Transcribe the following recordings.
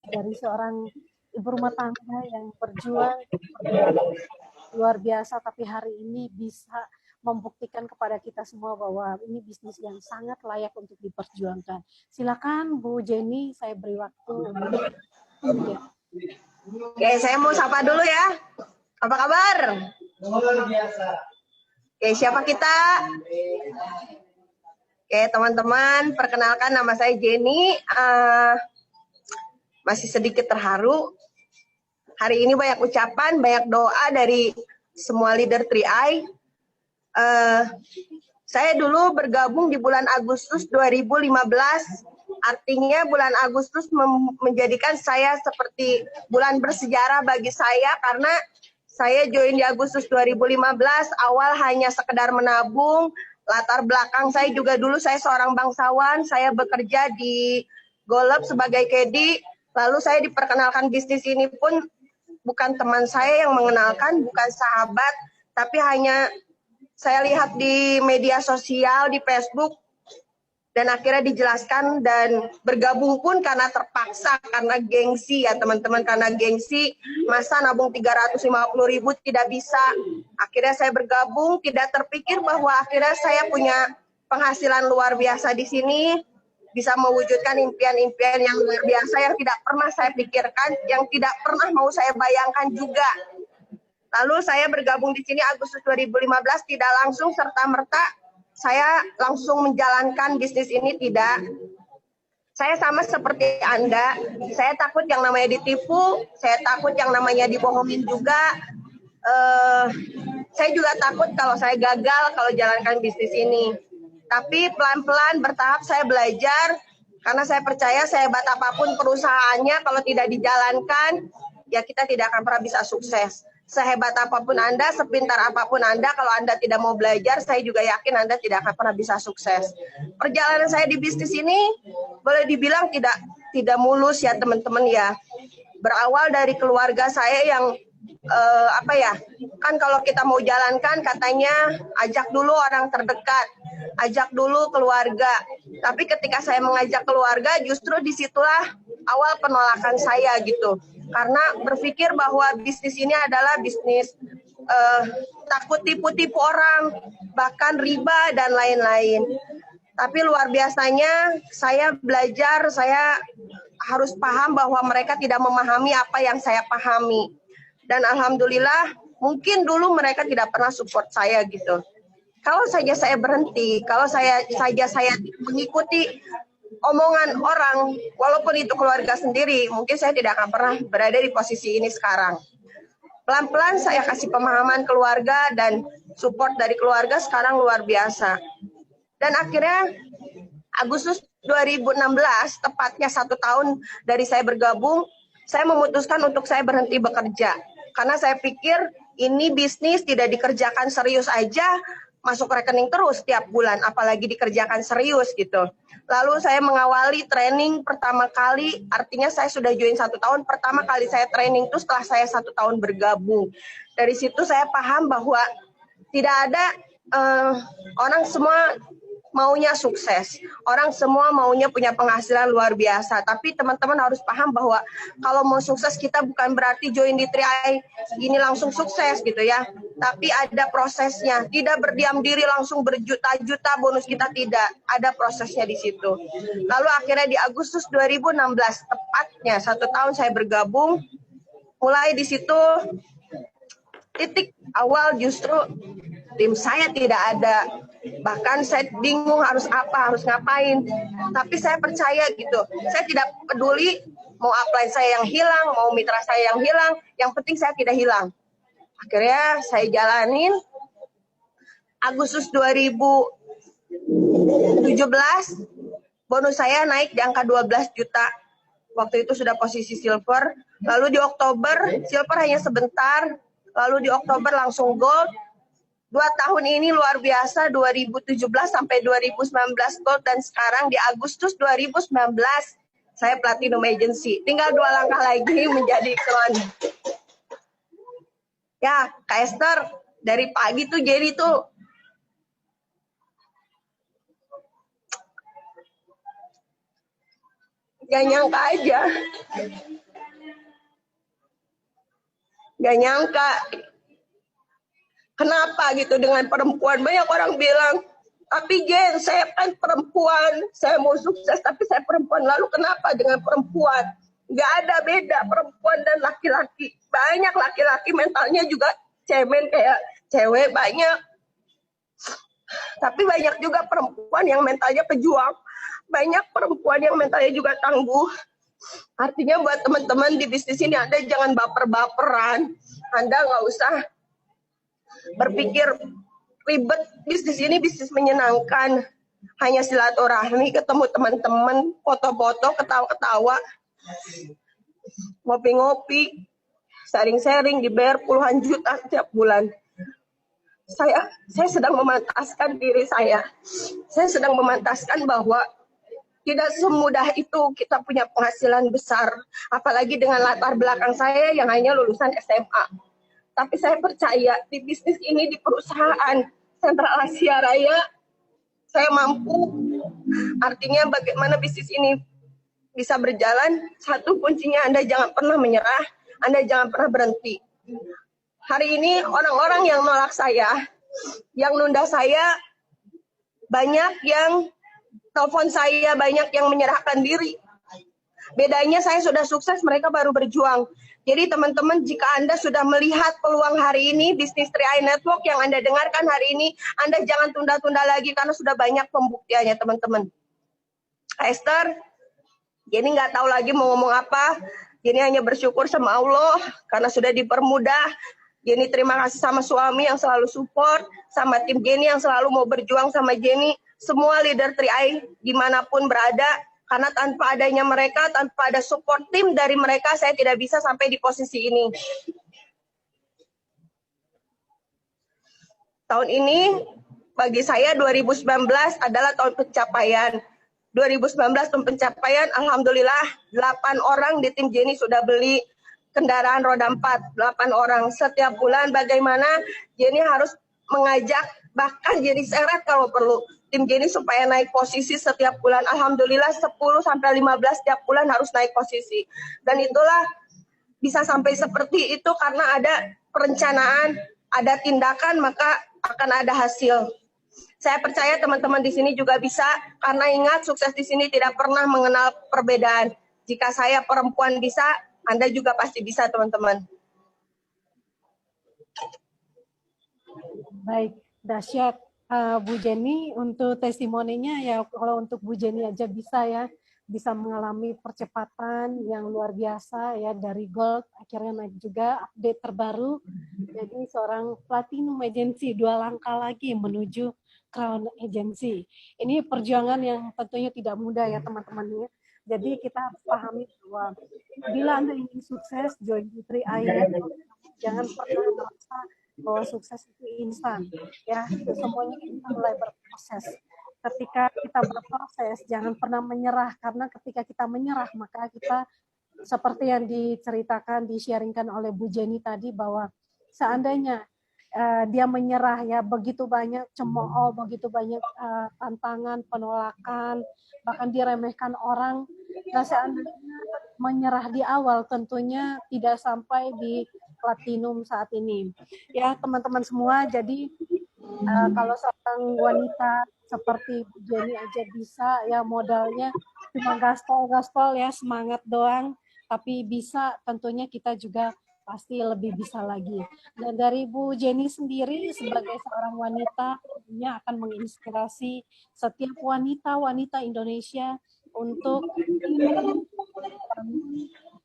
dari seorang ibu rumah tangga yang berjuang luar biasa, tapi hari ini bisa membuktikan kepada kita semua bahwa ini bisnis yang sangat layak untuk diperjuangkan. Silakan Bu Jenny, saya beri waktu untuk ya. Oke, saya mau sapa dulu ya. Apa kabar? Luar biasa. Oke, siapa kita? Oke, teman-teman, perkenalkan nama saya Jenny. Masih sedikit terharu. Hari ini banyak ucapan, banyak doa dari semua leader 3i. Saya dulu bergabung di bulan Agustus 2015. Artinya bulan Agustus menjadikan saya seperti bulan bersejarah bagi saya karena saya join di Agustus 2015. Awal hanya sekedar menabung. Latar belakang saya juga dulu saya seorang bangsawan. Saya bekerja di Golub sebagai kedi. Lalu saya diperkenalkan bisnis ini pun bukan teman saya yang mengenalkan, bukan sahabat, tapi hanya saya lihat di media sosial, di Facebook, dan akhirnya dijelaskan dan bergabung pun karena terpaksa, karena gengsi ya teman-teman, karena gengsi, masa nabung 350.000 tidak bisa. Akhirnya saya bergabung, tidak terpikir bahwa akhirnya saya punya penghasilan luar biasa di sini, bisa mewujudkan impian-impian yang luar biasa yang tidak pernah saya pikirkan, yang tidak pernah mau saya bayangkan juga. Lalu saya bergabung di sini Agustus 2015, tidak langsung serta-merta saya langsung menjalankan bisnis ini, tidak. Saya sama seperti Anda, saya takut yang namanya ditipu, saya takut yang namanya dibohongin juga. Saya juga takut kalau saya gagal kalau jalankan bisnis ini. Tapi pelan-pelan bertahap saya belajar, karena saya percaya sehebat apapun perusahaannya, kalau tidak dijalankan, ya kita tidak akan pernah bisa sukses. Sehebat apapun Anda, sepintar apapun Anda, kalau Anda tidak mau belajar, saya juga yakin Anda tidak akan pernah bisa sukses. Perjalanan saya di bisnis ini, boleh dibilang tidak mulus ya teman-teman ya. Berawal dari keluarga saya yang kan kalau kita mau jalankan katanya ajak dulu orang terdekat, ajak dulu keluarga. Tapi ketika saya mengajak keluarga, justru disitulah awal penolakan saya gitu. Karena berpikir bahwa bisnis ini adalah bisnis takut tipu-tipu orang, bahkan riba dan lain-lain. Tapi luar biasanya saya belajar, saya harus paham bahwa mereka tidak memahami apa yang saya pahami. Dan alhamdulillah mungkin dulu mereka tidak pernah support saya gitu. Kalau saja saya berhenti, kalau saya mengikuti omongan orang, walaupun itu keluarga sendiri, mungkin saya tidak akan pernah berada di posisi ini sekarang. Pelan-pelan saya kasih pemahaman keluarga dan support dari keluarga sekarang luar biasa. Dan akhirnya Agustus 2016, tepatnya 1 tahun dari saya bergabung, saya memutuskan untuk saya berhenti bekerja. Karena saya pikir ini bisnis tidak dikerjakan serius aja, masuk rekening terus tiap bulan, apalagi dikerjakan serius gitu. Lalu saya mengawali training pertama kali, artinya saya sudah join 1 tahun, pertama kali saya training itu setelah saya 1 tahun bergabung. Dari situ saya paham bahwa tidak ada orang semua maunya sukses. Orang semua maunya punya penghasilan luar biasa. Tapi teman-teman harus paham bahwa kalau mau sukses kita bukan berarti join di 3i ini langsung sukses gitu ya. Tapi ada prosesnya. Tidak berdiam diri langsung berjuta-juta bonus kita, tidak. Ada prosesnya di situ. Lalu akhirnya di Agustus 2016, tepatnya 1 tahun saya bergabung. Mulai di situ titik awal justru tim saya tidak ada. Bahkan saya bingung harus apa, harus ngapain. Tapi saya percaya gitu. Saya tidak peduli mau upline saya yang hilang, mau mitra saya yang hilang. Yang penting saya tidak hilang. Akhirnya saya jalanin. Agustus 2017, bonus saya naik di angka 12 juta. Waktu itu sudah posisi silver. Lalu di Oktober, silver hanya sebentar. Lalu di Oktober langsung gold. 2 tahun ini luar biasa, 2017 sampai 2019 gold, dan sekarang di Agustus 2019 saya platinum agency. Tinggal 2 langkah lagi menjadi clone. Ya, Kak Esther, dari pagi tuh jadi tuh gak nyangka aja. Gak nyangka. Kenapa gitu dengan perempuan? Banyak orang bilang, tapi Jen, saya kan perempuan, saya mau sukses, tapi saya perempuan. Lalu kenapa dengan perempuan? Gak ada beda perempuan dan laki-laki. Banyak laki-laki mentalnya juga cemen kayak cewek, banyak. Tapi banyak juga perempuan yang mentalnya pejuang. Banyak perempuan yang mentalnya juga tangguh. Artinya buat teman-teman di bisnis ini, Anda jangan baper-baperan. Anda nggak usah berpikir ribet. Bisnis ini bisnis menyenangkan. Hanya silaturahmi, ketemu teman-teman, foto-foto, ketawa-ketawa, ngopi-ngopi, sharing-sharing, dibayar puluhan juta setiap bulan. Saya sedang memantaskan diri saya. Saya sedang memantaskan bahwa tidak semudah itu kita punya penghasilan besar. Apalagi dengan latar belakang saya yang hanya lulusan SMA. Tapi saya percaya di bisnis ini, di perusahaan Sentral Asia Raya, saya mampu. Artinya bagaimana bisnis ini bisa berjalan, satu kuncinya Anda jangan pernah menyerah, Anda jangan pernah berhenti. Hari ini orang-orang yang nolak saya, yang nunda saya, banyak yang telepon saya, banyak yang menyerahkan diri. Bedanya saya sudah sukses, mereka baru berjuang. Jadi teman-teman, jika Anda sudah melihat peluang hari ini, bisnis 3i Network yang Anda dengarkan hari ini, Anda jangan tunda-tunda lagi karena sudah banyak pembuktiannya teman-teman. Esther, Jenny nggak tahu lagi mau ngomong apa. Jenny hanya bersyukur sama Allah karena sudah dipermudah. Jenny terima kasih sama suami yang selalu support, sama tim Jenny yang selalu mau berjuang sama Jenny. Semua leader 3i dimanapun berada, karena tanpa adanya mereka, tanpa ada support tim dari mereka, saya tidak bisa sampai di posisi ini. Tahun ini bagi saya 2019 adalah tahun pencapaian. 2019 tahun pencapaian, alhamdulillah 8 orang di tim Jenny sudah beli kendaraan roda 4, 8 orang. Setiap bulan bagaimana Jenny harus mengajak, bahkan Jenny seret kalau perlu, tim Jenny supaya naik posisi setiap bulan. Alhamdulillah 10-15 setiap bulan harus naik posisi. Dan itulah bisa sampai seperti itu karena ada perencanaan, ada tindakan, maka akan ada hasil. Saya percaya teman-teman di sini juga bisa, karena ingat sukses di sini tidak pernah mengenal perbedaan. Jika saya perempuan bisa, Anda juga pasti bisa teman-teman. Baik, dahsyat Bu Jenny untuk testimoninya ya. Kalau untuk Bu Jenny aja bisa mengalami percepatan yang luar biasa ya, dari gold akhirnya naik juga, update terbaru jadi seorang platinum agency, 2 langkah lagi menuju crown agency. Ini perjuangan yang tentunya tidak mudah ya teman-teman ya. Jadi kita harus pahami bahwa bila Anda ingin sukses, join di 3i, jangan pernah merasa bahwa sukses itu instan ya. Semuanya kita mulai berproses. Ketika kita berproses, jangan pernah menyerah, karena ketika kita menyerah maka kita seperti yang diceritakan, di-sharingkan oleh Bu Jenny tadi, bahwa seandainya dia menyerah ya, begitu banyak cemooh, begitu banyak tantangan, penolakan, bahkan diremehkan orang. Nah, seandainya menyerah di awal, tentunya tidak sampai di platinum saat ini. Ya, teman-teman semua, jadi kalau seorang wanita seperti Bu Jenny aja bisa ya, modalnya cuma gaspol ya, semangat doang, tapi bisa, tentunya kita juga pasti lebih bisa lagi. Dan dari Bu Jenny sendiri sebagai seorang wanita, tentunya akan menginspirasi setiap wanita-wanita Indonesia untuk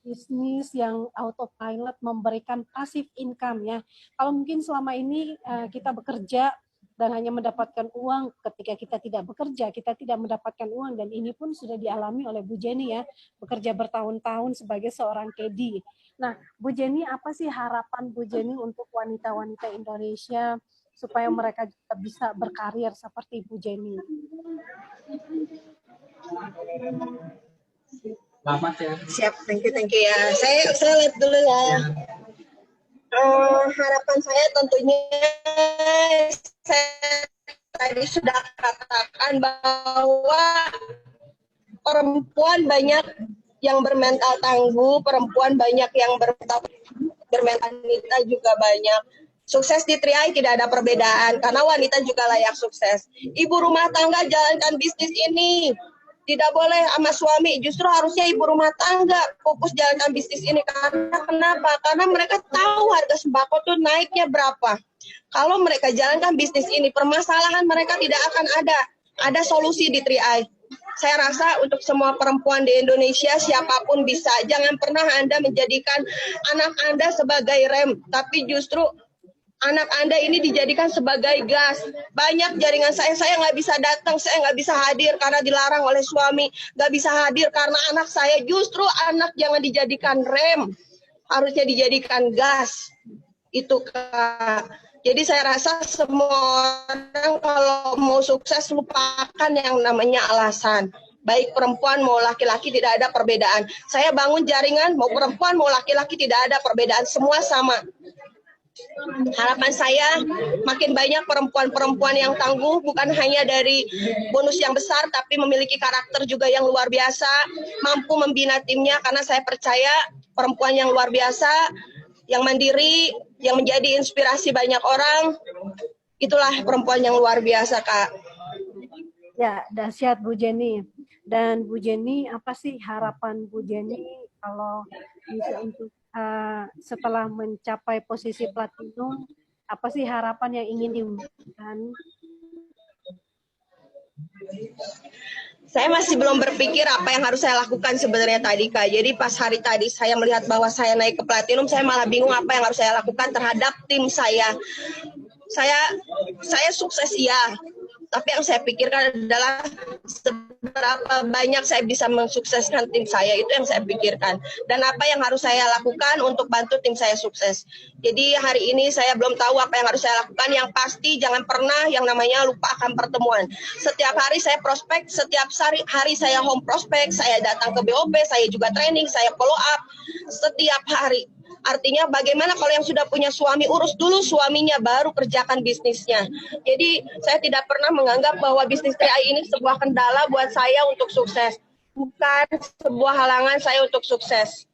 bisnis yang autopilot, memberikan passive income ya. Kalau mungkin selama ini kita bekerja dan hanya mendapatkan uang, ketika kita tidak bekerja, kita tidak mendapatkan uang, dan ini pun sudah dialami oleh Bu Jenny ya, bekerja bertahun-tahun sebagai seorang kedi. Nah, Bu Jenny, apa sih harapan Bu Jenny untuk wanita-wanita Indonesia supaya mereka juga bisa berkarir seperti Bu Jenny? Selamat ya. Siap, thank you ya. Saya lihat dulu ya. Harapan saya tentunya, saya tadi sudah katakan bahwa perempuan banyak yang bermental tangguh, perempuan banyak yang bermental bermental wanita juga banyak. Sukses di Triai tidak ada perbedaan karena wanita juga layak sukses. Ibu rumah tangga jalankan bisnis ini. Tidak boleh sama suami, justru harusnya ibu rumah tangga fokus jalankan bisnis ini. Karena kenapa? Karena mereka tahu harga sembako tuh naiknya berapa. Kalau mereka jalankan bisnis ini, permasalahan mereka tidak akan ada. Ada solusi di Triai. Saya rasa untuk semua perempuan di Indonesia, siapapun bisa. Jangan pernah Anda menjadikan anak Anda sebagai rem, tapi justru anak Anda ini dijadikan sebagai gas. Banyak jaringan saya nggak bisa datang, saya nggak bisa hadir karena dilarang oleh suami. Nggak bisa hadir karena anak saya. Justru anak jangan dijadikan rem, harusnya dijadikan gas. Itu Kak. Jadi saya rasa semua orang kalau mau sukses lupakan yang namanya alasan. Baik perempuan mau laki-laki tidak ada perbedaan. Saya bangun jaringan mau perempuan mau laki-laki tidak ada perbedaan, semua sama. Harapan saya makin banyak perempuan-perempuan yang tangguh, bukan hanya dari bonus yang besar tapi memiliki karakter juga yang luar biasa, mampu membina timnya karena saya percaya perempuan yang luar biasa, yang mandiri, yang menjadi inspirasi banyak orang, itulah perempuan yang luar biasa, Kak. Ya, dahsyat Bu Jenny. Dan Bu Jenny, apa sih harapan Bu Jenny kalau bisa untuk setelah mencapai posisi platinum, apa sih harapan yang ingin diwujudkan? Saya masih belum berpikir apa yang harus saya lakukan sebenarnya tadi, Kak. Jadi pas hari tadi saya melihat bahwa saya naik ke platinum, saya malah bingung apa yang harus saya lakukan terhadap tim saya. Saya sukses ya, tapi yang saya pikirkan adalah seberapa banyak saya bisa mensukseskan tim saya, itu yang saya pikirkan. Dan apa yang harus saya lakukan untuk bantu tim saya sukses. Jadi hari ini saya belum tahu apa yang harus saya lakukan. Yang pasti jangan pernah yang namanya lupa akan pertemuan. Setiap hari saya prospek, setiap hari saya home prospek, saya datang ke BOP, saya juga training, saya follow up setiap hari. Artinya bagaimana kalau yang sudah punya suami, urus dulu suaminya, baru kerjakan bisnisnya. Jadi saya tidak pernah menganggap bahwa bisnis TI ini sebuah kendala buat saya untuk sukses. Bukan sebuah halangan saya untuk sukses.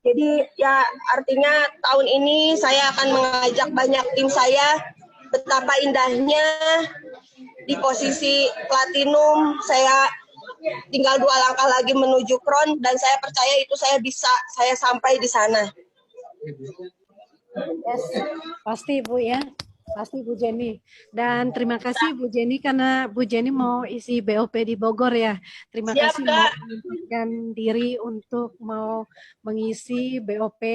Jadi ya artinya tahun ini saya akan mengajak banyak tim saya, betapa indahnya di posisi platinum, saya tinggal 2 langkah lagi menuju crown, dan saya percaya itu saya sampai di sana. Yes, pasti Bu ya, pasti Bu Jenny. Dan terima kasih Bu Jenny karena Bu Jenny mau isi BOP di Bogor ya. Terima Siap, kasih Kak. mau menyempatkan diri untuk mau mengisi BOP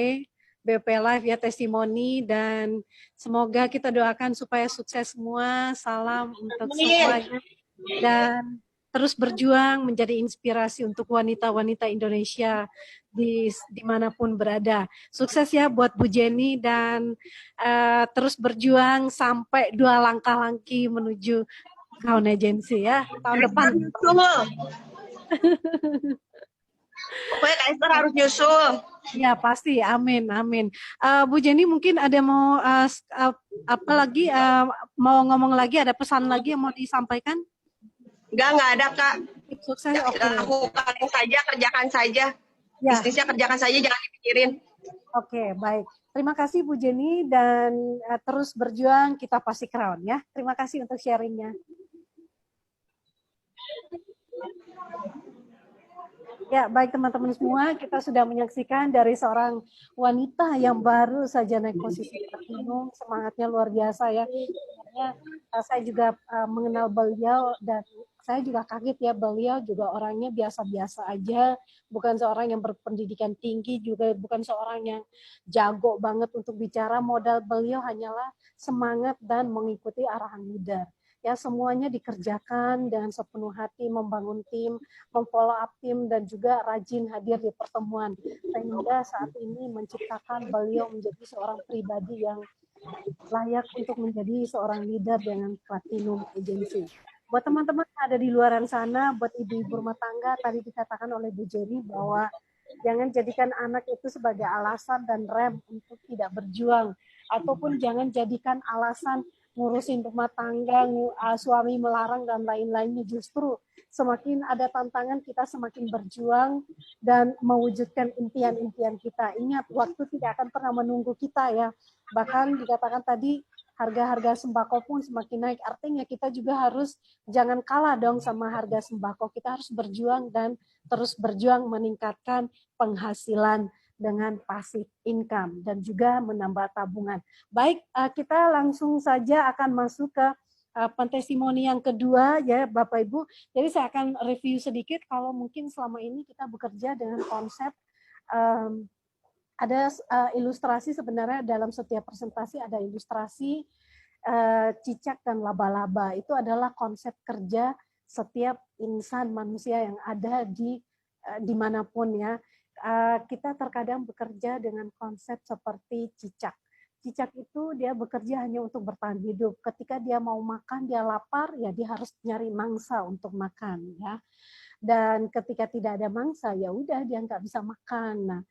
Live ya, testimoni, dan semoga kita doakan supaya sukses semua. Salam untuk semuanya dan terus berjuang menjadi inspirasi untuk wanita-wanita Indonesia dimanapun berada. Sukses ya buat Bu Jenny dan terus berjuang sampai 2 langkah lagi menuju Crown Agency ya tahun depan. Pokoknya Kak Esther harus nyusul. Ya pasti, amin, amin. Bu Jenny mungkin ada mau apa lagi mau ngomong lagi, ada pesan lagi yang mau disampaikan? Enggak ada, Kak. Sukses, oke. Lakukan saja, kerjakan saja. Ya. Bisnisnya kerjakan saja, jangan dipikirin. Oke, baik. Terima kasih Bu Jenny dan terus berjuang, kita pasti crown ya. Terima kasih untuk sharingnya. Ya, baik teman-teman semua, kita sudah menyaksikan dari seorang wanita yang baru saja naik posisi platinum, semangatnya luar biasa ya. Sebenarnya saya juga mengenal beliau dan saya juga kaget ya, beliau juga orangnya biasa-biasa aja, bukan seorang yang berpendidikan tinggi, juga bukan seorang yang jago banget untuk bicara, modal beliau hanyalah semangat dan mengikuti arahan leader. Ya, semuanya dikerjakan dengan sepenuh hati, membangun tim, memfollow up tim, dan juga rajin hadir di pertemuan. Sehingga saat ini menciptakan beliau menjadi seorang pribadi yang layak untuk menjadi seorang leader dengan Platinum Agency. Buat teman-teman yang ada di luar sana, buat ibu-ibu rumah tangga, tadi dikatakan oleh Bu Jenny bahwa jangan jadikan anak itu sebagai alasan dan rem untuk tidak berjuang, ataupun jangan jadikan alasan ngurusin rumah tangga, suami melarang dan lain-lainnya. Justru semakin ada tantangan, kita semakin berjuang dan mewujudkan impian-impian kita. Ingat, waktu tidak akan pernah menunggu kita ya. Bahkan dikatakan tadi, harga-harga sembako pun semakin naik. Artinya kita juga harus jangan kalah dong sama harga sembako. Kita harus berjuang dan terus berjuang meningkatkan penghasilan dengan passive income dan juga menambah tabungan. Baik, kita langsung saja akan masuk ke testimoni yang kedua ya Bapak Ibu. Jadi saya akan review sedikit kalau mungkin selama ini kita bekerja dengan konsep ada ilustrasi, sebenarnya dalam setiap presentasi ada ilustrasi cicak dan laba-laba. Itu adalah konsep kerja setiap insan manusia yang ada di dimanapun ya. Kita terkadang bekerja dengan konsep seperti cicak. Cicak itu dia bekerja hanya untuk bertahan hidup. Ketika dia mau makan, dia lapar, ya dia harus nyari mangsa untuk makan ya. Dan ketika tidak ada mangsa, ya udah dia nggak bisa makan. Nah,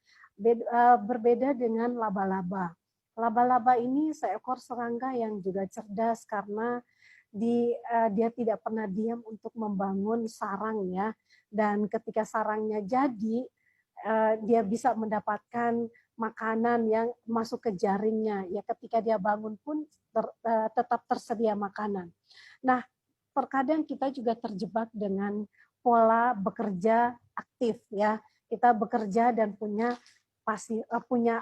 berbeda dengan laba-laba. Laba-laba ini seekor serangga yang juga cerdas karena dia tidak pernah diam untuk membangun sarang ya. Dan ketika sarangnya jadi, dia bisa mendapatkan makanan yang masuk ke jaringnya. Ya ketika dia bangun pun tetap tersedia makanan. Nah, terkadang kita juga terjebak dengan pola bekerja aktif ya. Kita bekerja dan punya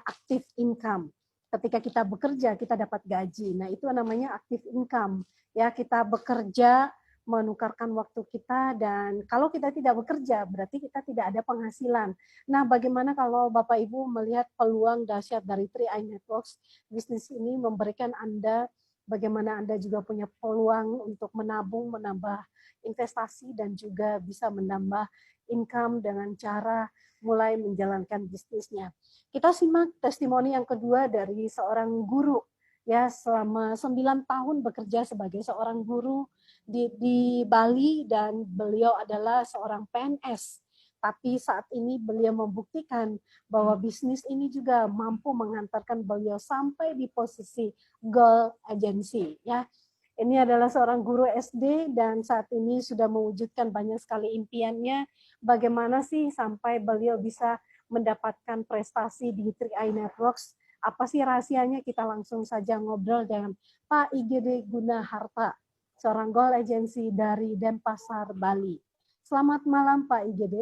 active income. Ketika kita bekerja, kita dapat gaji. Nah, itu namanya active income. Ya, kita bekerja menukarkan waktu kita, dan kalau kita tidak bekerja berarti kita tidak ada penghasilan. Nah, bagaimana kalau Bapak Ibu melihat peluang dahsyat dari 3i Networks? Bisnis ini memberikan Anda bagaimana Anda juga punya peluang untuk menabung, menambah investasi, dan juga bisa menambah income dengan cara mulai menjalankan bisnisnya. Kita simak testimoni yang kedua dari seorang guru ya, selama 9 tahun bekerja sebagai seorang guru di Bali, dan beliau adalah seorang PNS. Tapi saat ini beliau membuktikan bahwa bisnis ini juga mampu mengantarkan beliau sampai di posisi goal agency ya. Ini adalah seorang guru SD dan saat ini sudah mewujudkan banyak sekali impiannya. Bagaimana sih sampai beliau bisa mendapatkan prestasi di 3i Networks? Apa sih rahasianya? Kita langsung saja ngobrol dengan Pak IGD Gunaharta, seorang goal agency dari Denpasar, Bali. Selamat malam Pak IGD.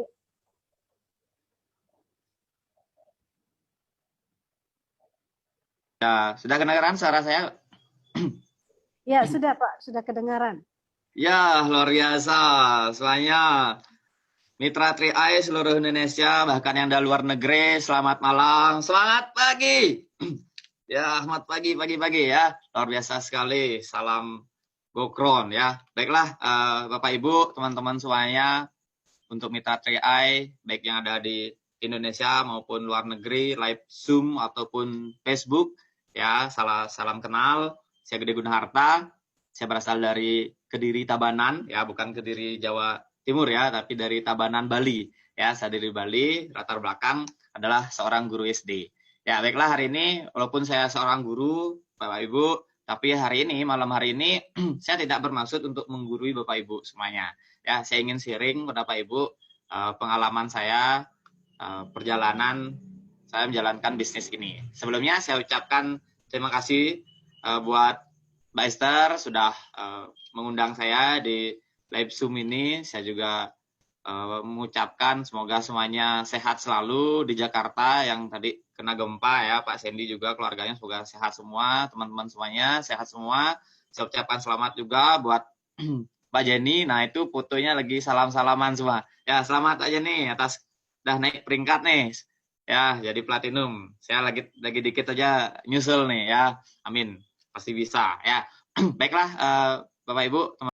Ya, sudah kedengaran suara saya? Ya, sudah Pak, sudah kedengaran. Ya, luar biasa. Semuanya mitra 3i seluruh Indonesia, bahkan yang dari luar negeri, selamat malam, semangat pagi. Ya, selamat pagi ya. Luar biasa sekali. Salam Gokron ya. Baiklah, Bapak Ibu, teman-teman semuanya, untuk mitra 3i, baik yang ada di Indonesia maupun luar negeri, live Zoom ataupun Facebook, ya, salam kenal. Saya Gede Gunaharta. Saya berasal dari Kediri Tabanan, ya, bukan Kediri Jawa Timur ya, tapi dari Tabanan Bali. Ya, saya dari Bali, latar belakang adalah seorang guru SD. Ya, baiklah, hari ini walaupun saya seorang guru, Bapak Ibu, tapi malam hari ini saya tidak bermaksud untuk menggurui Bapak Ibu semuanya. Ya, saya ingin sharing kepada Bapak Ibu pengalaman saya, perjalanan saya menjalankan bisnis ini. Sebelumnya saya ucapkan terima kasih buat Mbak Esther sudah mengundang saya di live Zoom ini. Saya juga mengucapkan semoga semuanya sehat selalu di Jakarta yang tadi kena gempa ya. Pak Sandy juga keluarganya semoga sehat semua, teman-teman semuanya sehat semua. Saya ucapkan selamat juga buat Pak Jenny. Nah, itu fotonya lagi salam-salaman semua. Ya, selamat Pak Jenny atas udah naik peringkat nih. Ya, jadi platinum. Saya lagi dikit aja nyusul nih ya. Amin. Pasti bisa ya. Baiklah Bapak Ibu, teman